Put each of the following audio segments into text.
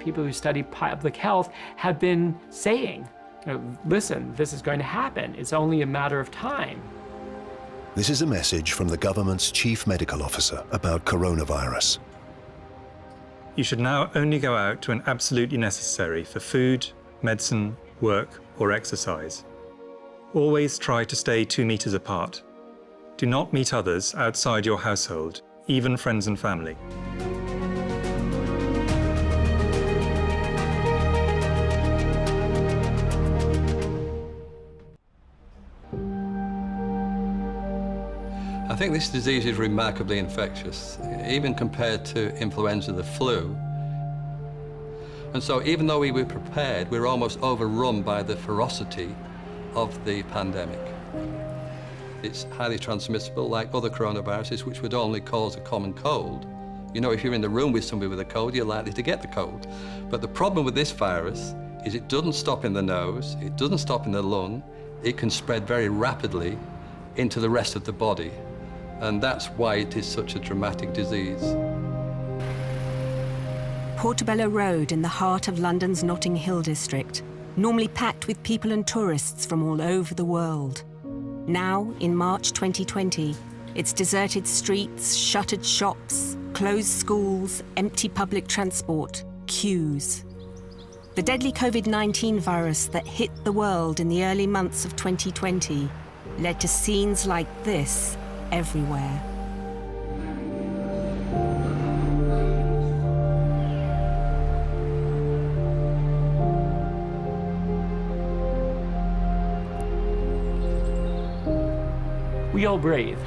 people who study public health have been saying, listen, this is going to happen. It's only a matter of time. This is a message from the government's chief medical officer about coronavirus. You should now only go out when absolutely necessary for food, medicine, work, or exercise. Always try to stay 2 meters apart. Do not meet others outside your household, even friends and family. I think this disease is remarkably infectious, even compared to influenza, the flu. And so even though we were prepared, we were almost overrun by the ferocity of the pandemic. It's highly transmissible, like other coronaviruses, which would only cause a common cold. You know, if you're in the room with somebody with a cold, you're likely to get the cold. But the problem with this virus is it doesn't stop in the nose, it doesn't stop in the lung, it can spread very rapidly into the rest of the body. And that's why it is such a dramatic disease. Portobello Road in the heart of London's Notting Hill district, normally packed with people and tourists from all over the world. Now, in March 2020, its deserted streets, shuttered shops, closed schools, empty public transport, queues. The deadly COVID-19 virus that hit the world in the early months of 2020 led to scenes like this everywhere. We all breathe,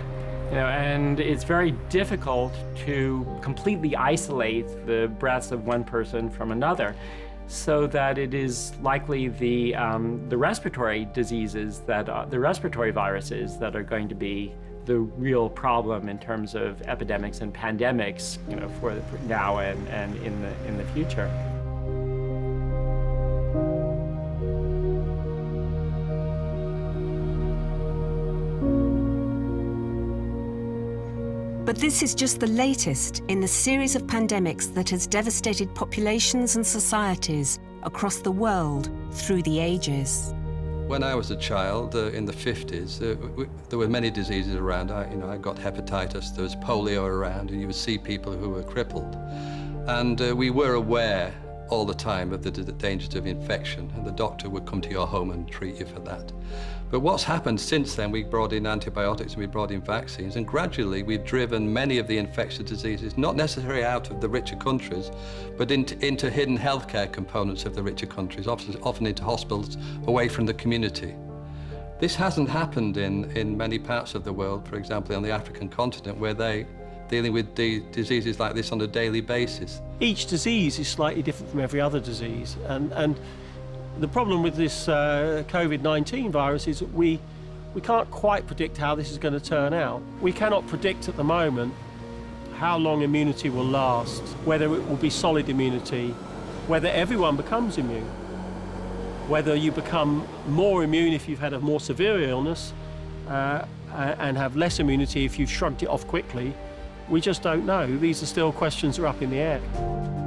and it's very difficult to completely isolate the breaths of one person from another, so that it is likely the respiratory diseases the respiratory viruses that are going to be the real problem in terms of epidemics and pandemics, for now and in the future. But this is just the latest in the series of pandemics that has devastated populations and societies across the world through the ages. When I was a child, in the 50s, there were many diseases around. I got hepatitis, there was polio around, and you would see people who were crippled. And we were aware all the time of the dangers of infection, and the doctor would come to your home and treat you for that. But what's happened since then, we brought in antibiotics and we brought in vaccines, and gradually we've driven many of the infectious diseases, not necessarily out of the richer countries, but into hidden healthcare components of the richer countries, often into hospitals away from the community. This hasn't happened in many parts of the world, for example, on the African continent, where they're dealing with diseases like this on a daily basis. Each disease is slightly different from every other disease, and the problem with this COVID-19 virus is that we can't quite predict how this is going to turn out. We cannot predict at the moment how long immunity will last, whether it will be solid immunity, whether everyone becomes immune, whether you become more immune if you've had a more severe illness and have less immunity if you've shrugged it off quickly. We just don't know. These are still questions that are up in the air.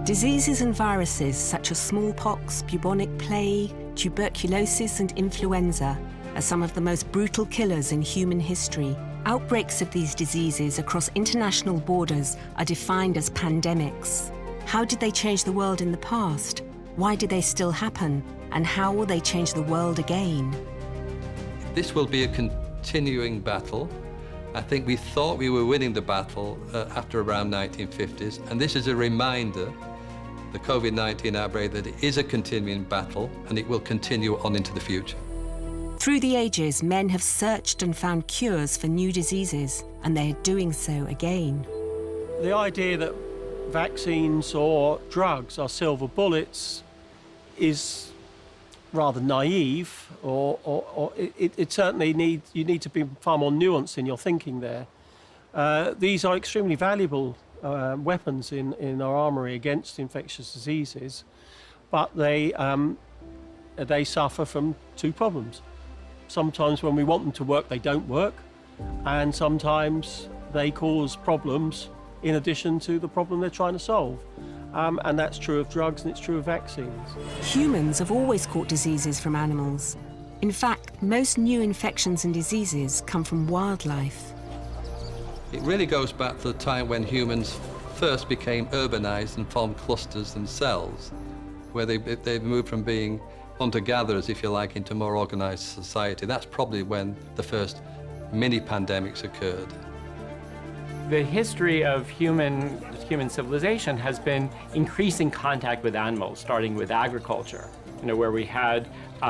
Diseases and viruses such as smallpox, bubonic plague, tuberculosis and influenza are some of the most brutal killers in human history. Outbreaks of these diseases across international borders are defined as pandemics. How did they change the world in the past? Why do they still happen? And how will they change the world again? This will be a continuing battle. I think we thought we were winning the battle after around 1950s, and this is a reminder, the COVID-19 outbreak, that it is a continuing battle and it will continue on into the future. Through the ages, men have searched and found cures for new diseases, and they are doing so again. The idea that vaccines or drugs are silver bullets is rather naive, or it certainly you need to be far more nuanced in your thinking there. These are extremely valuable weapons in our armoury against infectious diseases, but they suffer from two problems. Sometimes when we want them to work, they don't work, and sometimes they cause problems in addition to the problem they're trying to solve. And that's true of drugs and it's true of vaccines. Humans have always caught diseases from animals. In fact, most new infections and diseases come from wildlife. It really goes back to the time when humans first became urbanized and formed clusters themselves, where they moved from being hunter-gatherers, if you like, into more organized society. That's probably when the first mini-pandemics occurred. The history of human civilization has been increasing contact with animals, starting with agriculture, where we had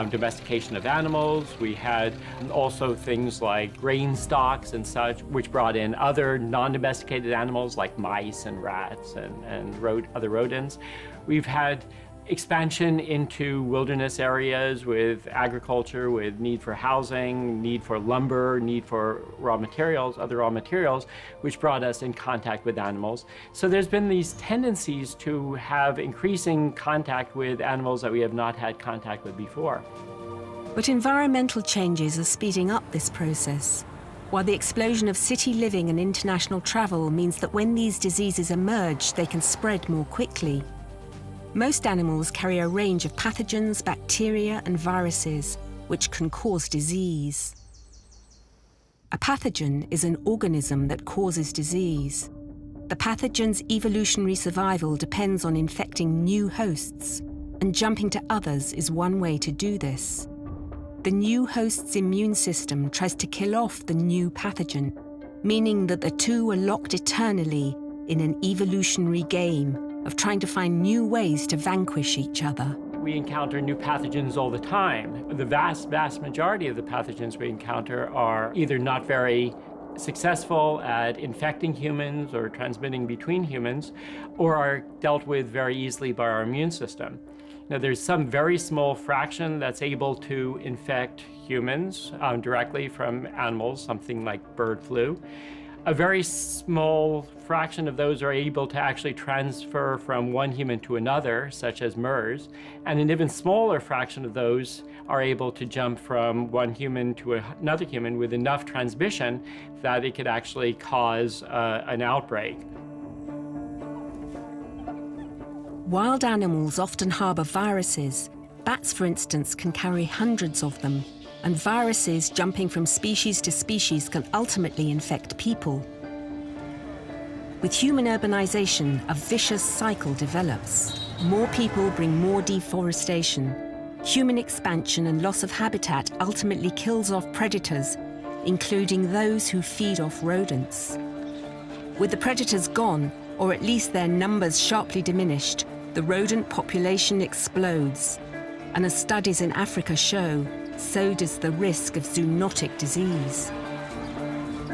domestication of animals. We had also things like grain stocks and such, which brought in other non-domesticated animals like mice and rats and other rodents. We've had expansion into wilderness areas with agriculture, with need for housing, need for lumber, need for other raw materials, which brought us in contact with animals. So there's been these tendencies to have increasing contact with animals that we have not had contact with before. But environmental changes are speeding up this process, while the explosion of city living and international travel means that when these diseases emerge, they can spread more quickly. Most animals carry a range of pathogens, bacteria, and viruses, which can cause disease. A pathogen is an organism that causes disease. The pathogen's evolutionary survival depends on infecting new hosts, and jumping to others is one way to do this. The new host's immune system tries to kill off the new pathogen, meaning that the two are locked eternally in an evolutionary game of trying to find new ways to vanquish each other. We encounter new pathogens all the time. The vast majority of the pathogens we encounter are either not very successful at infecting humans or transmitting between humans, or are dealt with very easily by our immune system. Now, there's some very small fraction that's able to infect humans directly from animals, something like bird flu. A very small fraction of those are able to actually transfer from one human to another, such as MERS, and an even smaller fraction of those are able to jump from one human to another human with enough transmission that it could actually cause an outbreak. Wild animals often harbor viruses. Bats, for instance, can carry hundreds of them. And viruses jumping from species to species can ultimately infect people. With human urbanization, a vicious cycle develops. More people bring more deforestation. Human expansion and loss of habitat ultimately kills off predators, including those who feed off rodents. With the predators gone, or at least their numbers sharply diminished, the rodent population explodes. And as studies in Africa show, so does the risk of zoonotic disease.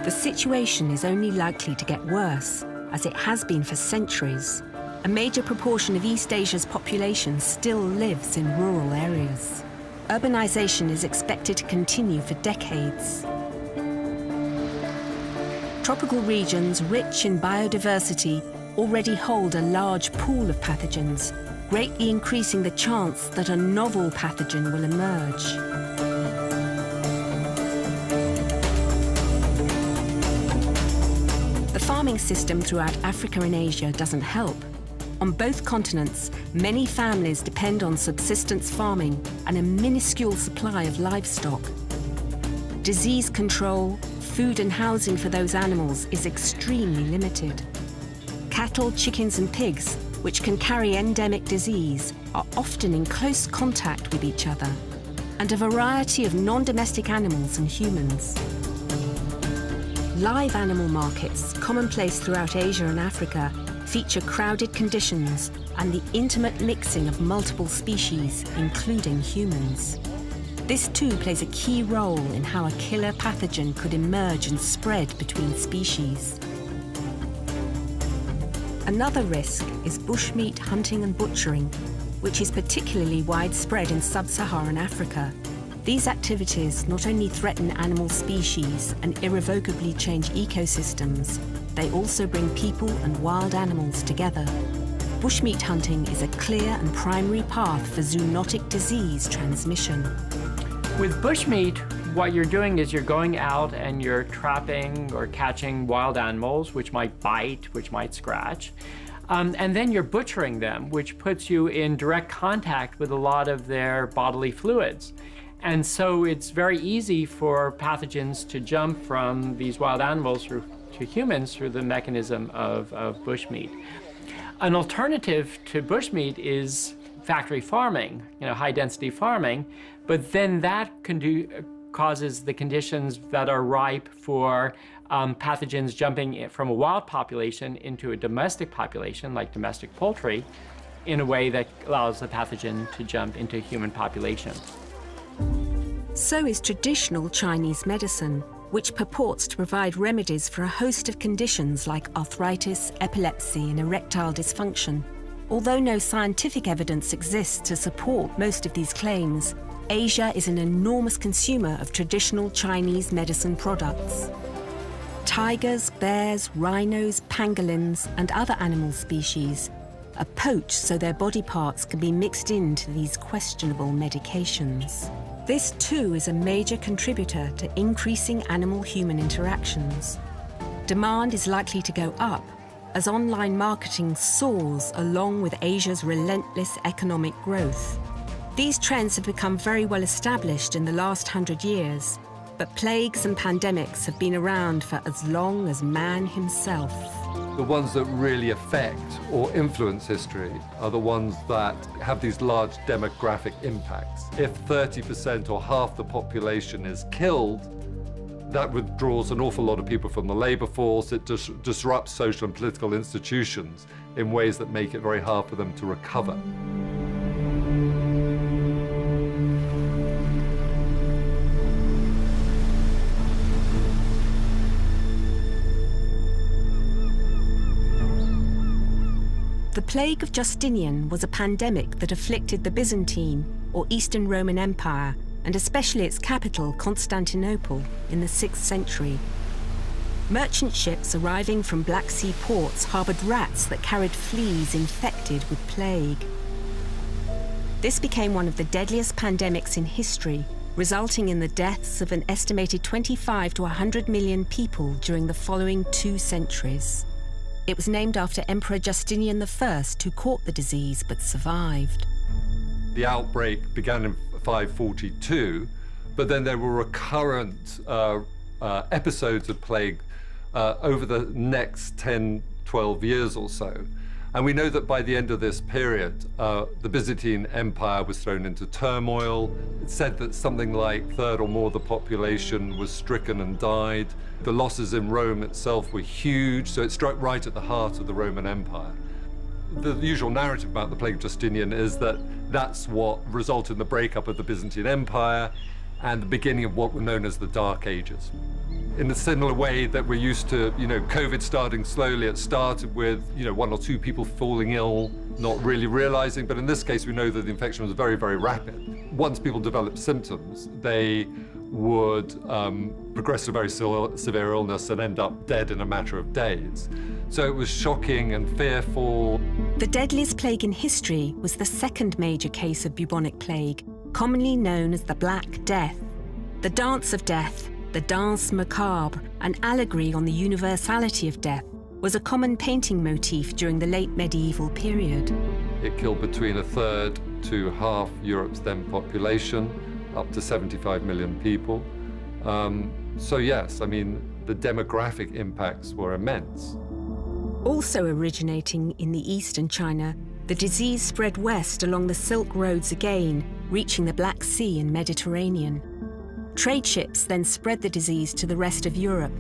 The situation is only likely to get worse, as it has been for centuries. A major proportion of East Asia's population still lives in rural areas. Urbanization is expected to continue for decades. Tropical regions rich in biodiversity already hold a large pool of pathogens, greatly increasing the chance that a novel pathogen will emerge. The farming system throughout Africa and Asia doesn't help. On both continents, many families depend on subsistence farming and a minuscule supply of livestock. Disease control, food and housing for those animals is extremely limited. Cattle, chickens and pigs, which can carry endemic disease, are often in close contact with each other, and a variety of non-domestic animals and humans. Live animal markets, commonplace throughout Asia and Africa, feature crowded conditions and the intimate mixing of multiple species, including humans. This too plays a key role in how a killer pathogen could emerge and spread between species. Another risk is bushmeat hunting and butchering, which is particularly widespread in sub-Saharan Africa. These activities not only threaten animal species and irrevocably change ecosystems, they also bring people and wild animals together. Bushmeat hunting is a clear and primary path for zoonotic disease transmission. With bushmeat, what you're doing is you're going out and you're trapping or catching wild animals, which might bite, which might scratch. And then you're butchering them, which puts you in direct contact with a lot of their bodily fluids. And so it's very easy for pathogens to jump from these wild animals to humans through the mechanism of bushmeat. An alternative to bushmeat is factory farming, high-density farming, but then that causes the conditions that are ripe for pathogens jumping from a wild population into a domestic population, like domestic poultry, in a way that allows the pathogen to jump into a human population. So is traditional Chinese medicine, which purports to provide remedies for a host of conditions like arthritis, epilepsy, and erectile dysfunction. Although no scientific evidence exists to support most of these claims, Asia is an enormous consumer of traditional Chinese medicine products. Tigers, bears, rhinos, pangolins, and other animal species are poached so their body parts can be mixed into these questionable medications. This too is a major contributor to increasing animal-human interactions. Demand is likely to go up as online marketing soars along with Asia's relentless economic growth. These trends have become very well established in the last 100 years, but plagues and pandemics have been around for as long as man himself. The ones that really affect or influence history are the ones that have these large demographic impacts. If 30% or half the population is killed, that withdraws an awful lot of people from the labor force. It disrupts social and political institutions in ways that make it very hard for them to recover. The plague of Justinian was a pandemic that afflicted the Byzantine, or Eastern Roman Empire, and especially its capital, Constantinople, in the 6th century. Merchant ships arriving from Black Sea ports harbored rats that carried fleas infected with plague. This became one of the deadliest pandemics in history, resulting in the deaths of an estimated 25 to 100 million people during the following 2 centuries. It was named after Emperor Justinian I, who caught the disease but survived. The outbreak began in 542, but then there were recurrent episodes of plague over the next 10, 12 years or so. And we know that by the end of this period, the Byzantine Empire was thrown into turmoil. It's said that something like a third or more of the population was stricken and died. The losses in Rome itself were huge, so it struck right at the heart of the Roman Empire. The usual narrative about the plague of Justinian is that that's what resulted in the breakup of the Byzantine Empire and the beginning of what were known as the Dark Ages. In a similar way that we're used to, COVID starting slowly, it started with, 1 or 2 people falling ill, not really realizing, but in this case, we know that the infection was very, very rapid. Once people developed symptoms, they would progress to very severe illness and end up dead in a matter of days. So it was shocking and fearful. The deadliest plague in history was the second major case of bubonic plague, commonly known as the Black Death. The Dance of Death, the Danse Macabre, an allegory on the universality of death, was a common painting motif during the late medieval period. It killed between a third to half Europe's then population, up to 75 million people. So yes, the demographic impacts were immense. Also originating in the East and China, the disease spread west along the Silk Roads again, reaching the Black Sea and Mediterranean. Trade ships then spread the disease to the rest of Europe,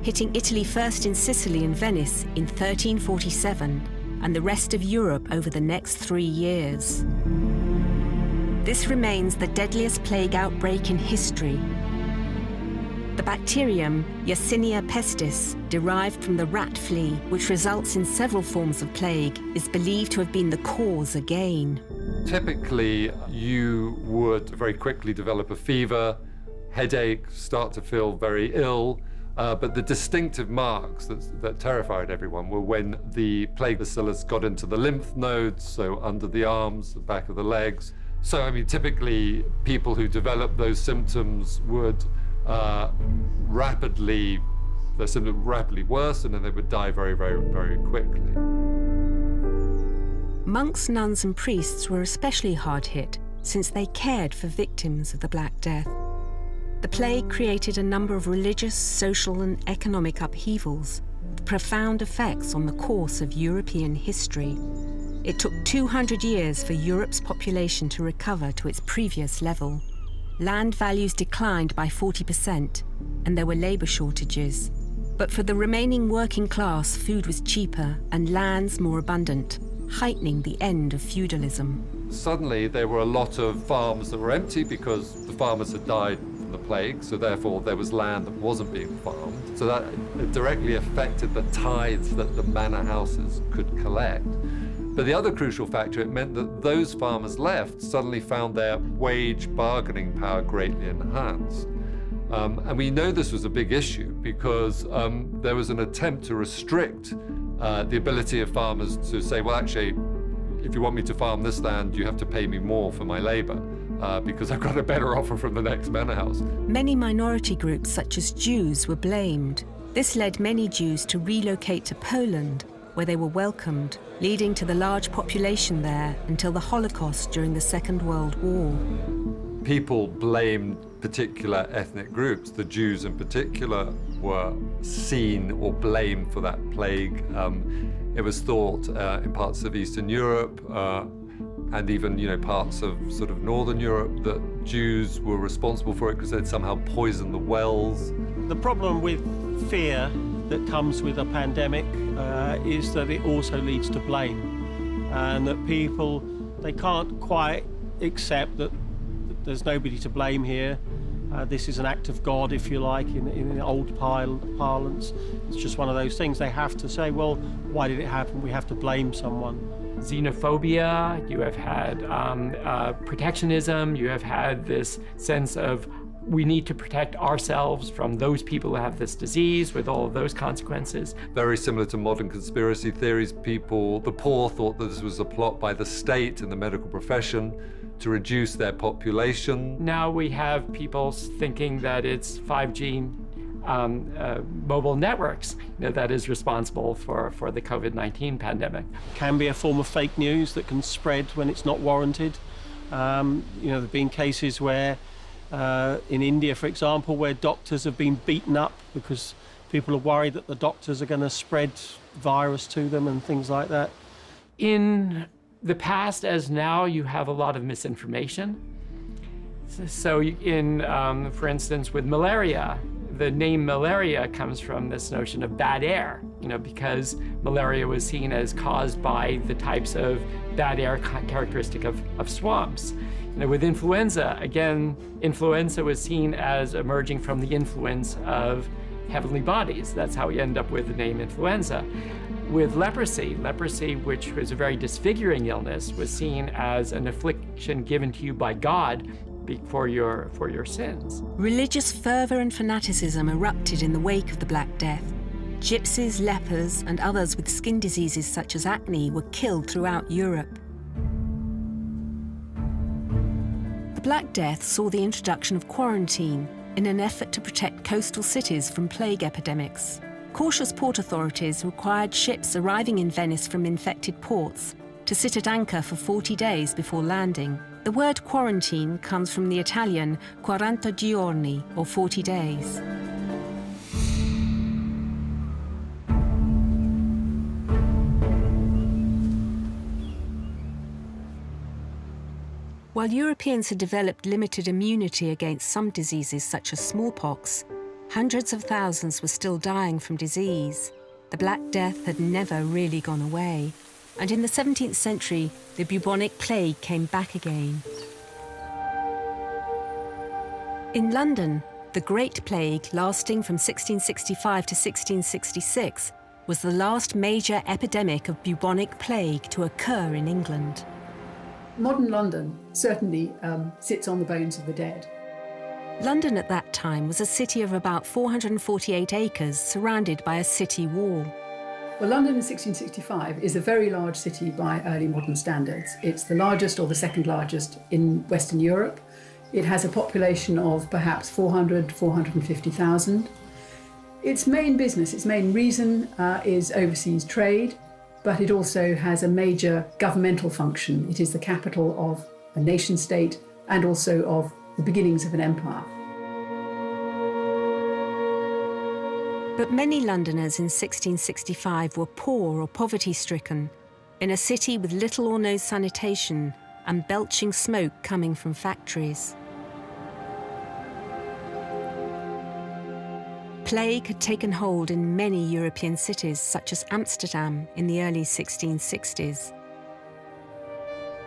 hitting Italy first in Sicily and Venice in 1347, and the rest of Europe over the next 3 years. This remains the deadliest plague outbreak in history. The bacterium Yersinia pestis, derived from the rat flea, which results in several forms of plague, is believed to have been the cause again. Typically, you would very quickly develop a fever, headache, start to feel very ill, but the distinctive marks that terrified everyone were when the plague bacillus got into the lymph nodes, so under the arms, the back of the legs. So, typically, people who developed those symptoms would rapidly worsen and they would die very, very, very quickly. Monks, nuns and priests were especially hard hit since they cared for victims of the Black Death. The plague created a number of religious, social and economic upheavals with profound effects on the course of European history. It took 200 years for Europe's population to recover to its previous level. Land values declined by 40% and there were labour shortages. But for the remaining working class, food was cheaper and lands more abundant, heightening the end of feudalism. Suddenly there were a lot of farms that were empty because the farmers had died from the plague, so therefore there was land that wasn't being farmed. So that directly affected the tithes that the manor houses could collect. But the other crucial factor, it meant that those farmers left suddenly found their wage bargaining power greatly enhanced. And we know this was a big issue because there was an attempt to restrict the ability of farmers to say, well, actually, if you want me to farm this land, you have to pay me more for my labor because I've got a better offer from the next manor house. Many minority groups, such as Jews, were blamed. This led many Jews to relocate to Poland, where they were welcomed, leading to the large population there until the Holocaust during the Second World War. People blamed particular ethnic groups. The Jews in particular were seen or blamed for that plague. It was thought in parts of Eastern Europe and even parts of sort of Northern Europe that Jews were responsible for it because they'd somehow poisoned the wells. The problem with fear that comes with a pandemic is that it also leads to blame, and that people, they can't quite accept that there's nobody to blame here. This is an act of God, if you like, in old parlance. It's just one of those things. They have to say, well, why did it happen? We have to blame someone. Xenophobia, you have had protectionism, you have had this sense of we need to protect ourselves from those people who have this disease with all of those consequences. Very similar to modern conspiracy theories, the poor thought that this was a plot by the state and the medical profession to reduce their population. Now we have people thinking that it's 5G mobile networks that is responsible for the COVID-19 pandemic. Can be a form of fake news that can spread when it's not warranted. There have been cases where in India, for example, where doctors have been beaten up because people are worried that the doctors are going to spread virus to them and things like that. In the past, as now, you have a lot of misinformation. So for instance, with malaria, the name malaria comes from this notion of bad air, because malaria was seen as caused by the types of bad air characteristic of swamps. With influenza, again, influenza was seen as emerging from the influence of heavenly bodies. That's how we end up with the name influenza. With leprosy, which was a very disfiguring illness, was seen as an affliction given to you by God for your sins. Religious fervour and fanaticism erupted in the wake of the Black Death. Gypsies, lepers, and others with skin diseases such as acne were killed throughout Europe. The Black Death saw the introduction of quarantine in an effort to protect coastal cities from plague epidemics. Cautious port authorities required ships arriving in Venice from infected ports to sit at anchor for 40 days before landing. The word quarantine comes from the Italian 40 giorni, or 40 days. While Europeans had developed limited immunity against some diseases such as smallpox, hundreds of thousands were still dying from disease. The Black Death had never really gone away, and in the 17th century, the bubonic plague came back again. In London, the Great Plague, lasting from 1665 to 1666, was the last major epidemic of bubonic plague to occur in England. Modern London certainly sits on the bones of the dead. London at that time was a city of about 448 acres surrounded by a city wall. Well, London in 1665 is a very large city by early modern standards. It's the largest or the second largest in Western Europe. It has a population of perhaps 450,000. Its main business, its main reason is overseas trade. but it also has a major governmental function. It is the capital of a nation state and also of the beginnings of an empire. But many Londoners in 1665 were poor or poverty-stricken, in a city with little or no sanitation and belching smoke coming from factories. Plague had taken hold in many European cities, such as Amsterdam in the early 1660s.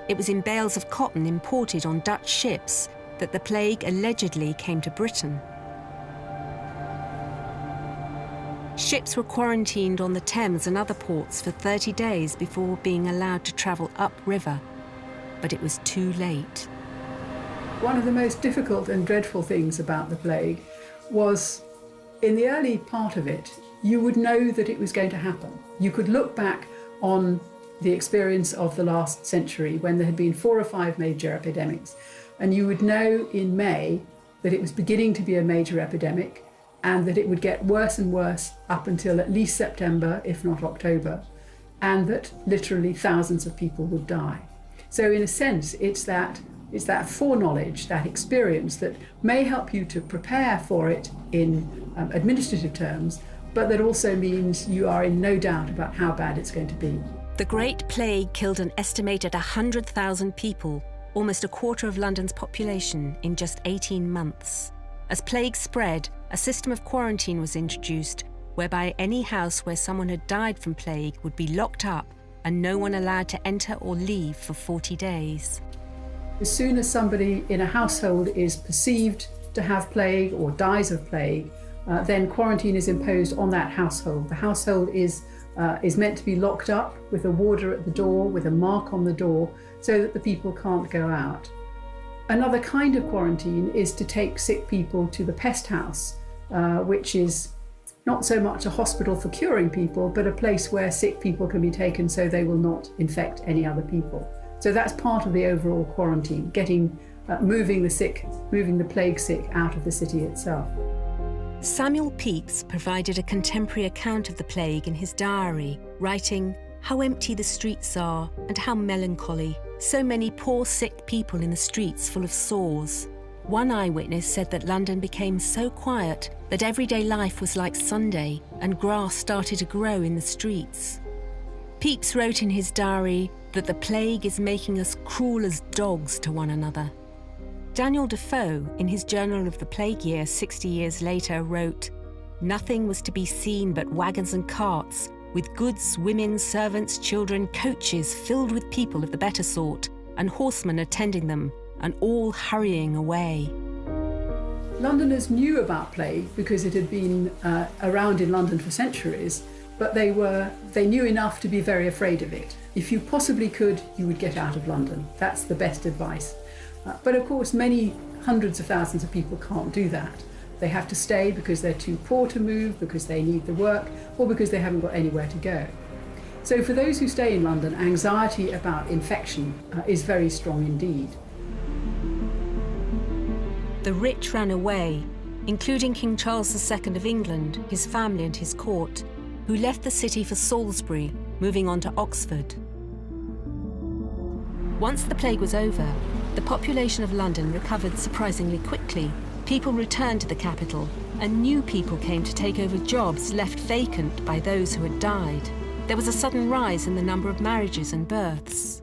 It was in bales of cotton imported on Dutch ships that the plague allegedly came to Britain. Ships were quarantined on the Thames and other ports for 30 days before being allowed to travel upriver, but it was too late. One of the most difficult and dreadful things about the plague was, in the early part of it, you would know that it was going to happen. You could look back on the experience of the last century when there had been 4 or 5 major epidemics, and you would know in May that it was beginning to be a major epidemic and that it would get worse and worse up until at least September, if not October, and that literally thousands of people would die. So in a sense, it's that foreknowledge, that experience that may help you to prepare for it in administrative terms, but that also means you are in no doubt about how bad it's going to be. The Great Plague killed an estimated 100,000 people, almost a quarter of London's population, in just 18 months. As plague spread, a system of quarantine was introduced, whereby any house where someone had died from plague would be locked up and no one allowed to enter or leave for 40 days. As soon as somebody in a household is perceived to have plague or dies of plague, then quarantine is imposed on that household. The household is meant to be locked up with a warder at the door, with a mark on the door, so that the people can't go out. Another kind of quarantine is to take sick people to the pest house, which is not so much a hospital for curing people, but a place where sick people can be taken so they will not infect any other people. So that's part of the overall quarantine, moving the plague sick out of the city itself. Samuel Pepys provided a contemporary account of the plague in his diary, writing, "How empty the streets are, and how melancholy. So many poor sick people in the streets full of sores." One eyewitness said that London became so quiet that everyday life was like Sunday and grass started to grow in the streets. Pepys wrote in his diary that the plague is making us cruel as dogs to one another. Daniel Defoe, in his Journal of the Plague Year 60 years later, wrote, "Nothing was to be seen but wagons and carts, with goods, women, servants, children, coaches filled with people of the better sort, and horsemen attending them, and all hurrying away." Londoners knew about plague because it had been around in London for centuries, but they knew enough to be very afraid of it. If you possibly could, you would get out of London. That's the best advice. But of course, many hundreds of thousands of people can't do that. They have to stay because they're too poor to move, because they need the work, or because they haven't got anywhere to go. So for those who stay in London, anxiety about infection is very strong indeed. The rich ran away, including King Charles II of England, his family and his court, who left the city for Salisbury, moving on to Oxford. Once the plague was over, the population of London recovered surprisingly quickly. People returned to the capital, and new people came to take over jobs left vacant by those who had died. There was a sudden rise in the number of marriages and births.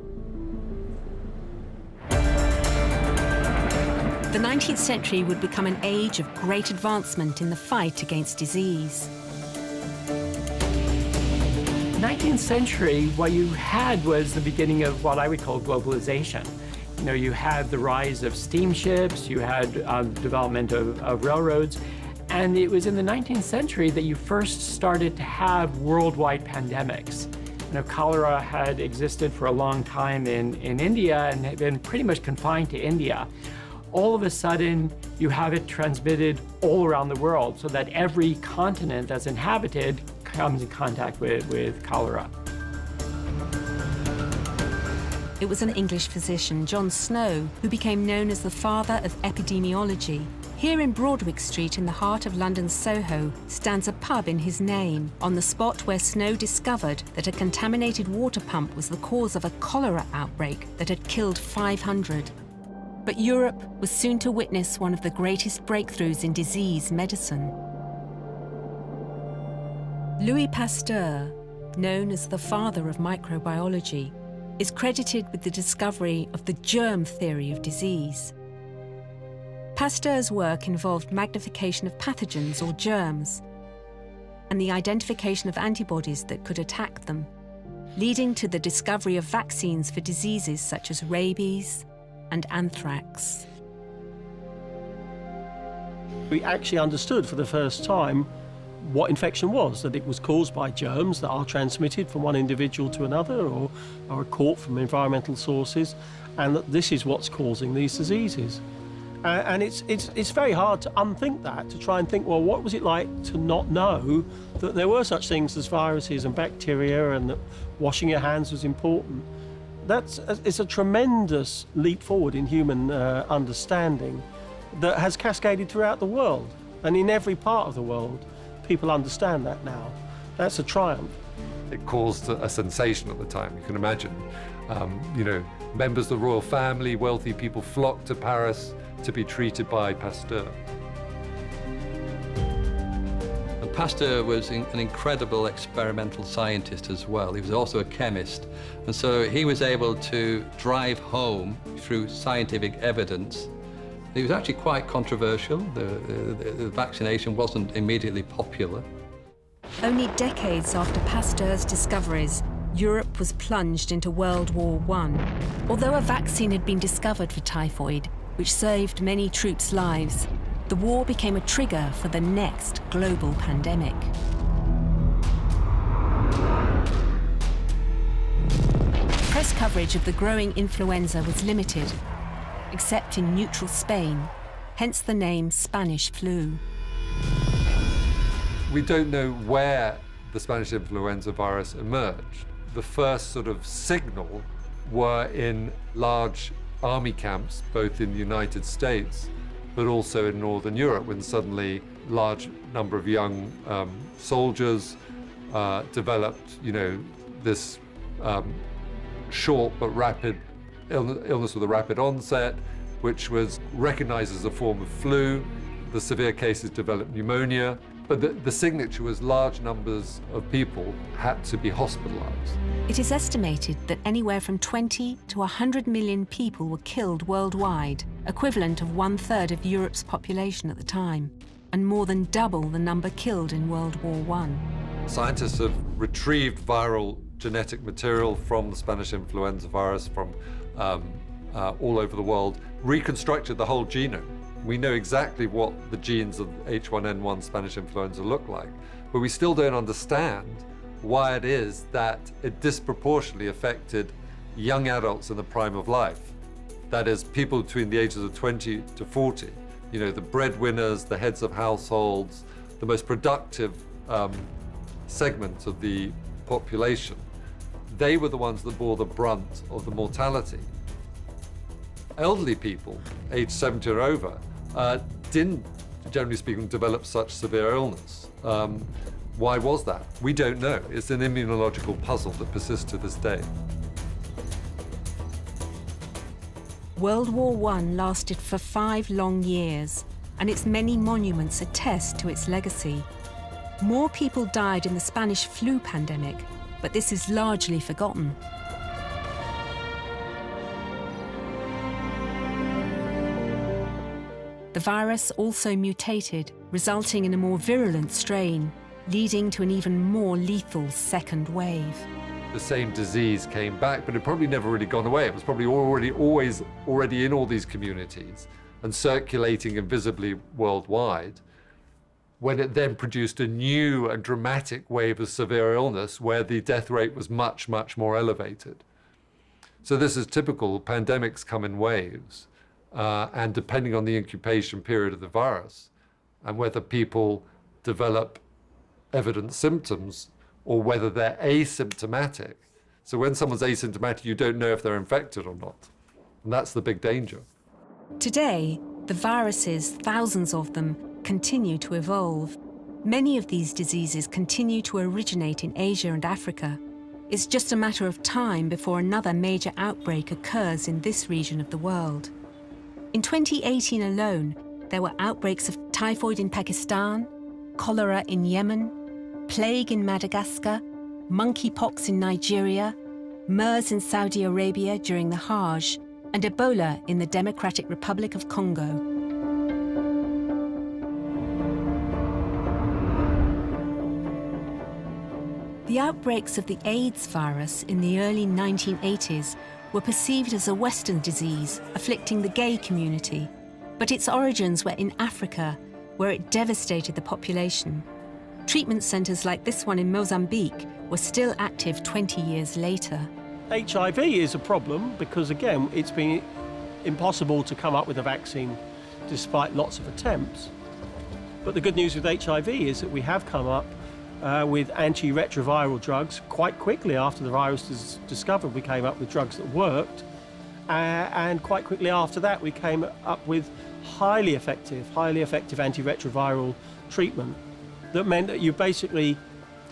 The 19th century would become an age of great advancement in the fight against disease. 19th century, what you had was the beginning of what I would call globalization. You know, you had the rise of steamships, you had development of railroads, and it was in the 19th century that you first started to have worldwide pandemics. You know, cholera had existed for a long time in India and had been pretty much confined to India. All of a sudden, you have it transmitted all around the world, so that every continent that's inhabited comes in contact with cholera. It was an English physician, John Snow, who became known as the father of epidemiology. Here in Broadwick Street in the heart of London's Soho stands a pub in his name, on the spot where Snow discovered that a contaminated water pump was the cause of a cholera outbreak that had killed 500. But Europe was soon to witness one of the greatest breakthroughs in disease medicine. Louis Pasteur, known as the father of microbiology, is credited with the discovery of the germ theory of disease. Pasteur's work involved magnification of pathogens or germs and the identification of antibodies that could attack them, leading to the discovery of vaccines for diseases such as rabies and anthrax. We actually understood for the first time what infection was, that it was caused by germs that are transmitted from one individual to another or are caught from environmental sources, and that this is what's causing these diseases. And it's very hard to unthink that, to try and think, well, what was it like to not know that there were such things as viruses and bacteria, and that washing your hands was important. It's a tremendous leap forward in human understanding that has cascaded throughout the world. And in every part of the world, people understand that now. That's a triumph. It caused a sensation at the time, you can imagine. Members of the royal family, wealthy people flocked to Paris to be treated by Pasteur. And Pasteur was an incredible experimental scientist as well. He was also a chemist. And so he was able to drive home through scientific evidence. It was actually quite controversial. The vaccination wasn't immediately popular. Only decades after Pasteur's discoveries, Europe was plunged into World War I. Although a vaccine had been discovered for typhoid, which saved many troops' lives, the war became a trigger for the next global pandemic. Press coverage of the growing influenza was limited, except in neutral Spain, hence the name Spanish flu. We don't know where the Spanish influenza virus emerged. The first sort of signal were in large army camps, both in the United States, but also in Northern Europe, when suddenly large number of young soldiers developed, this short but rapid illness with a rapid onset, which was recognized as a form of flu. The severe cases developed pneumonia, but the signature was large numbers of people had to be hospitalized. It is estimated that anywhere from 20 to 100 million people were killed worldwide, equivalent of 1/3 of Europe's population at the time, and more than double the number killed in World War I. Scientists have retrieved viral genetic material from the Spanish influenza virus from all over the world, reconstructed the whole genome. We know exactly what the genes of H1N1 Spanish influenza look like, but we still don't understand why it is that it disproportionately affected young adults in the prime of life. That is, people between the ages of 20 to 40, the breadwinners, the heads of households, the most productive segment of the population. They were the ones that bore the brunt of the mortality. Elderly people, aged 70 or over, didn't, generally speaking, develop such severe illness. Why was that? We don't know. It's an immunological puzzle that persists to this day. World War I lasted for 5 long years, and its many monuments attest to its legacy. More people died in the Spanish flu pandemic, but this is largely forgotten. The virus also mutated, resulting in a more virulent strain, leading to an even more lethal second wave. The same disease came back, but it probably never really gone away. It was probably already in all these communities and circulating invisibly worldwide, when it then produced a new and dramatic wave of severe illness where the death rate was much, much more elevated. So this is typical. Pandemics come in waves. And depending on the incubation period of the virus and whether people develop evident symptoms or whether they're asymptomatic. So when someone's asymptomatic, you don't know if they're infected or not. And that's the big danger. Today, The viruses, thousands of them, continue to evolve. Many of these diseases continue to originate in Asia and Africa. It's just a matter of time before another major outbreak occurs in this region of the world. In 2018 alone, there were outbreaks of typhoid in Pakistan, cholera in Yemen, plague in Madagascar, monkeypox in Nigeria, MERS in Saudi Arabia during the Hajj, and Ebola in the Democratic Republic of Congo. The outbreaks of the AIDS virus in the early 1980s were perceived as a Western disease afflicting the gay community, but its origins were in Africa, where it devastated the population. Treatment centres like this one in Mozambique were still active 20 years later. HIV is a problem because, again, it's been impossible to come up with a vaccine despite lots of attempts. But the good news with HIV is that we have come up with antiretroviral drugs quite quickly after the virus was discovered. We came up with drugs that worked, and quite quickly after that we came up with highly effective antiretroviral treatment that meant that you basically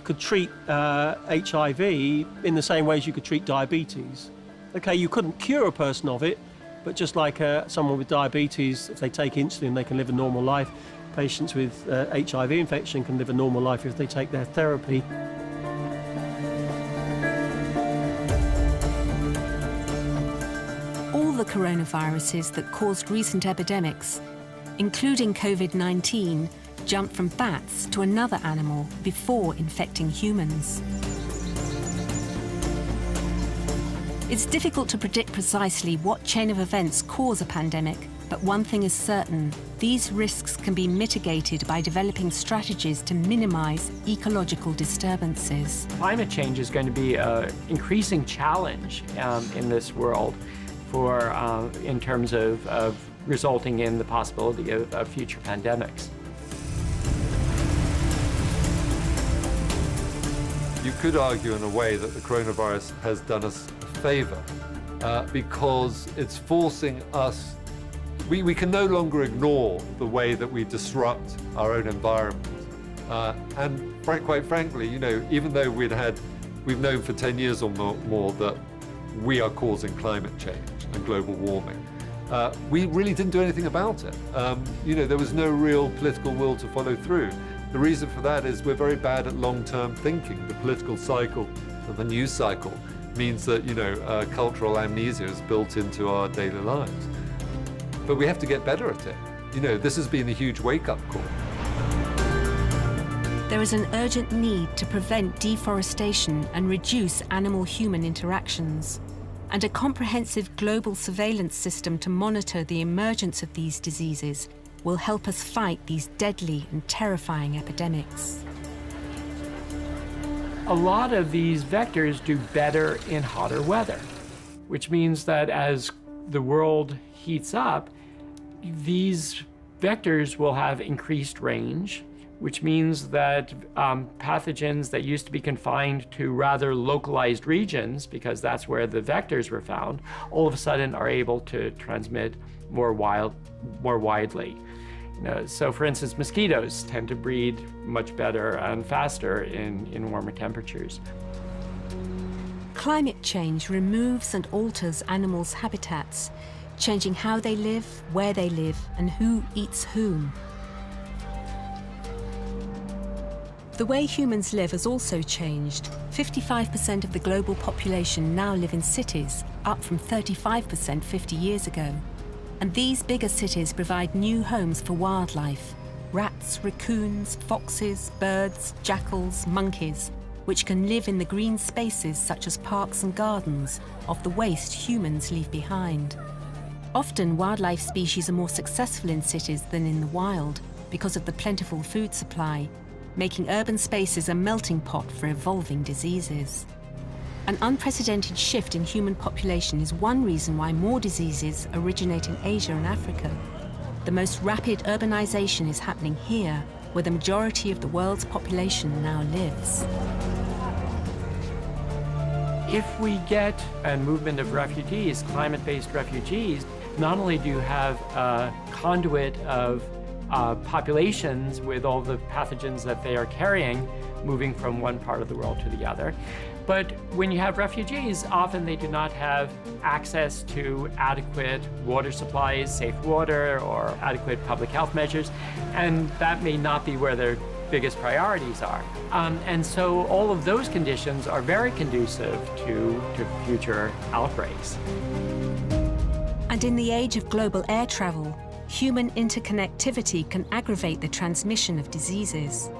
could treat HIV in the same way as you could treat diabetes. Okay, you couldn't cure a person of it, but just like someone with diabetes, if they take insulin, they can live a normal life. Patients with HIV infection can live a normal life if they take their therapy. All the coronaviruses that caused recent epidemics, including COVID-19, jumped from bats to another animal before infecting humans. It's difficult to predict precisely what chain of events cause a pandemic, but one thing is certain: these risks can be mitigated by developing strategies to minimize ecological disturbances. Climate change is going to be an increasing challenge in this world in terms of resulting in the possibility of future pandemics. You could argue in a way that the coronavirus has done us a favor because it's forcing us. We can no longer ignore the way that we disrupt our own environment. And quite frankly, you know, even though we've known for 10 years or more that we are causing climate change and global warming, we really didn't do anything about it. You know, there was no real political will to follow through. The reason for that is we're very bad at long-term thinking. The political cycle and the news cycle means that, you know, cultural amnesia is built into our daily lives. But we have to get better at it. You know, this has been a huge wake-up call. There is an urgent need to prevent deforestation and reduce animal-human interactions, and a comprehensive global surveillance system to monitor the emergence of these diseases will help us fight these deadly and terrifying epidemics. A lot of these vectors do better in hotter weather, which means that as the world heats up, these vectors will have increased range, which means that pathogens that used to be confined to rather localized regions, because that's where the vectors were found, all of a sudden are able to transmit more widely. You know, so for instance, mosquitoes tend to breed much better and faster in warmer temperatures. Climate change removes and alters animals' habitats, changing how they live, where they live, and who eats whom. The way humans live has also changed. 55% of the global population now live in cities, up from 35% 50 years ago. And these bigger cities provide new homes for wildlife: rats, raccoons, foxes, birds, jackals, monkeys, which can live in the green spaces such as parks and gardens of the waste humans leave behind. Often, wildlife species are more successful in cities than in the wild because of the plentiful food supply, making urban spaces a melting pot for evolving diseases. An unprecedented shift in human population is one reason why more diseases originate in Asia and Africa. The most rapid urbanization is happening here, where the majority of the world's population now lives. If we get a movement of refugees, climate-based refugees, not only do you have a conduit of populations with all the pathogens that they are carrying, moving from one part of the world to the other, but when you have refugees, often they do not have access to adequate water supplies, safe water, or adequate public health measures, and that may not be where their biggest priorities are. And so all of those conditions are very conducive to future outbreaks. And in the age of global air travel, human interconnectivity can aggravate the transmission of diseases.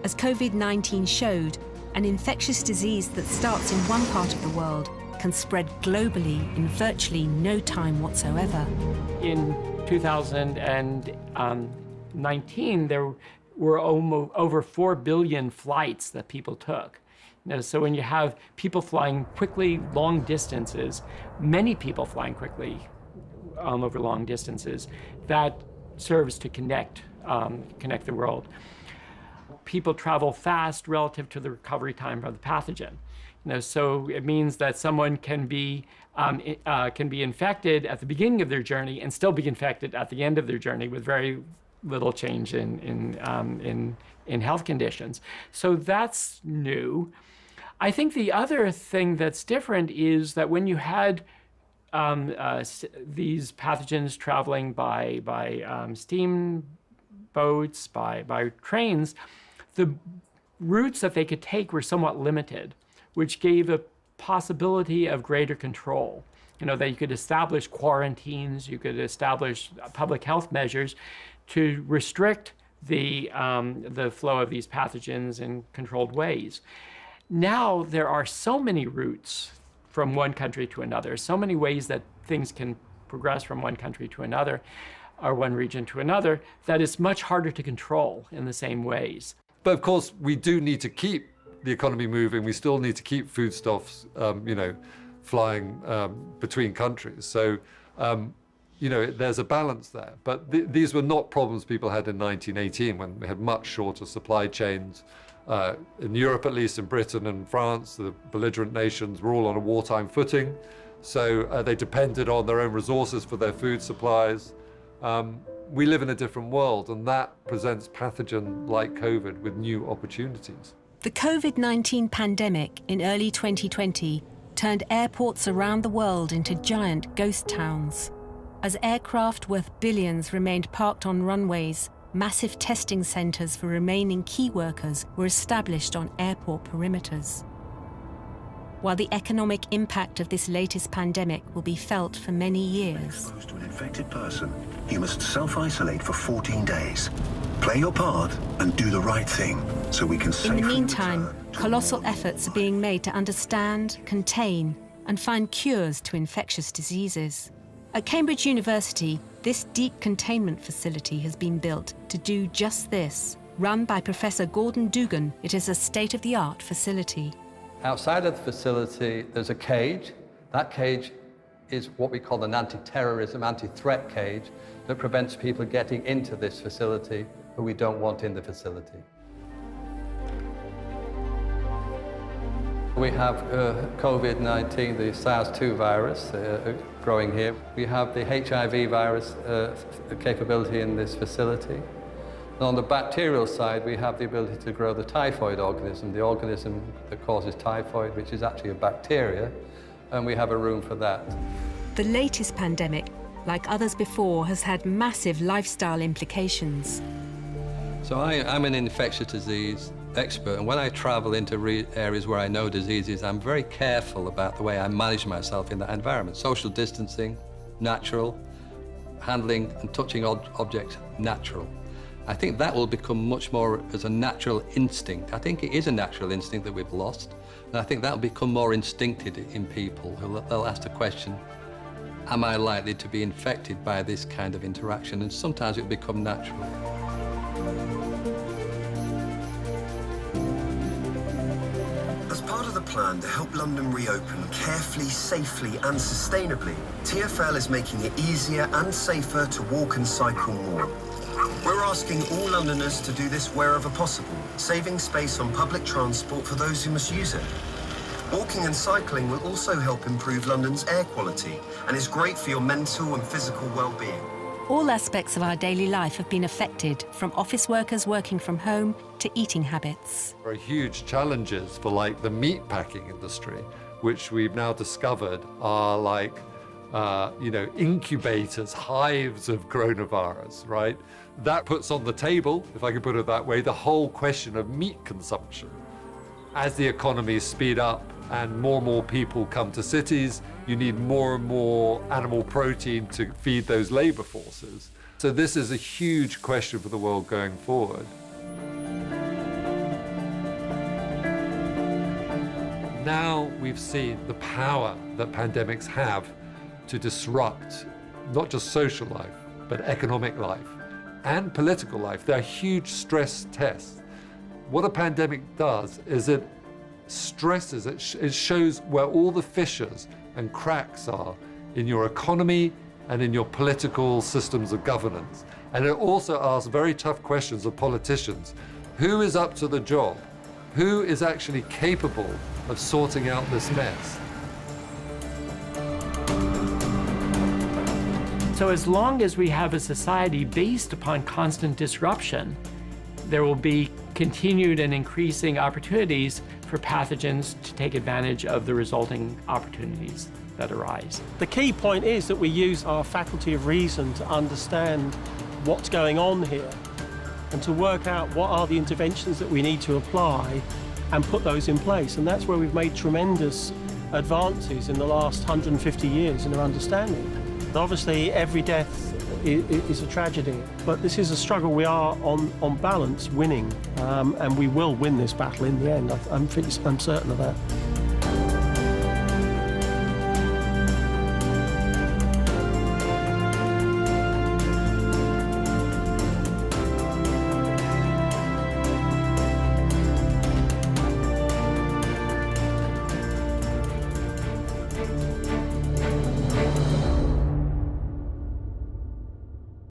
As COVID-19 showed, an infectious disease that starts in one part of the world can spread globally in virtually no time whatsoever. In 2019, there were over 4 billion flights that people took. So when you have people flying quickly long distances, many people flying quickly over long distances, that serves to connect the world. People travel fast relative to the recovery time of the pathogen. So it means that someone can be infected at the beginning of their journey and still be infected at the end of their journey with very little change in health conditions. So that's new. I think the other thing that's different is that when you had these pathogens traveling by steam boats, by trains, the routes that they could take were somewhat limited, which gave a possibility of greater control. That you could establish quarantines, you could establish public health measures to restrict the flow of these pathogens in controlled ways. Now there are so many routes from one country to another, so many ways that things can progress from one country to another, or one region to another, that it's much harder to control in the same ways. But of course, we do need to keep the economy moving. We still need to keep foodstuffs, flying between countries. So, there's a balance there. But these were not problems people had in 1918, when we had much shorter supply chains. In Europe, at least, in Britain and France, the belligerent nations were all on a wartime footing. So they depended on their own resources for their food supplies. We live in a different world, and that presents pathogen like COVID with new opportunities. The COVID-19 pandemic in early 2020 turned airports around the world into giant ghost towns. As aircraft worth billions remained parked on runways, massive testing centres for remaining key workers were established on airport perimeters. While the economic impact of this latest pandemic will be felt for many years. Exposed to an infected person, you must self-isolate for 14 days. Play your part and do the right thing so we can safely In the meantime, return to colossal normal efforts are life. being made to understand, contain, and find cures to infectious diseases. At Cambridge University, this deep containment facility has been built to do just this. Run by Professor Gordon Dugan, it is a state-of-the-art facility. Outside of the facility, there's a cage. That cage is what we call an anti-terrorism, anti-threat cage that prevents people getting into this facility who we don't want in the facility. We have COVID-19, the SARS-2 virus growing here. We have the HIV virus capability in this facility. And on the bacterial side, we have the ability to grow the typhoid organism, the organism that causes typhoid, which is actually a bacteria, and we have a room for that. The latest pandemic, like others before, has had massive lifestyle implications. So I'm an infectious disease expert, and when I travel into areas where I know diseases, I'm very careful about the way I manage myself in that environment. Social distancing, natural. Handling and touching objects, natural. I think that will become much more as a natural instinct. I think it is a natural instinct that we've lost, and I think that will become more instinctive in people. They'll ask the question, am I likely to be infected by this kind of interaction? And sometimes it will become natural. As part of the plan to help London reopen carefully, safely and sustainably, TfL is making it easier and safer to walk and cycle more. We're asking all Londoners to do this wherever possible, saving space on public transport for those who must use it. Walking and cycling will also help improve London's air quality and is great for your mental and physical well-being. All aspects of our daily life have been affected, from office workers working from home to eating habits. There are huge challenges for like the meat packing industry, which we've now discovered are like, incubators, hives of coronavirus, right? That puts on the table, if I can put it that way, the whole question of meat consumption. As the economies speed up and more people come to cities, you need more and more animal protein to feed those labor forces. So this is a huge question for the world going forward. Now we've seen the power that pandemics have to disrupt not just social life, but economic life and political life. They're huge stress tests. What a pandemic does is it stresses, it shows where all the fissures and cracks are in your economy and in your political systems of governance. And it also asks very tough questions of politicians. Who is up to the job? Who is actually capable of sorting out this mess? So as long as we have a society based upon constant disruption, there will be continued and increasing opportunities for pathogens to take advantage of the resulting opportunities that arise. The key point is that we use our faculty of reason to understand what's going on here and to work out what are the interventions that we need to apply and put those in place. And that's where we've made tremendous advances in the last 150 years in our understanding. Obviously, every death is a tragedy, but this is a struggle we are, on balance, winning, and we will win this battle in the end. I'm certain of that.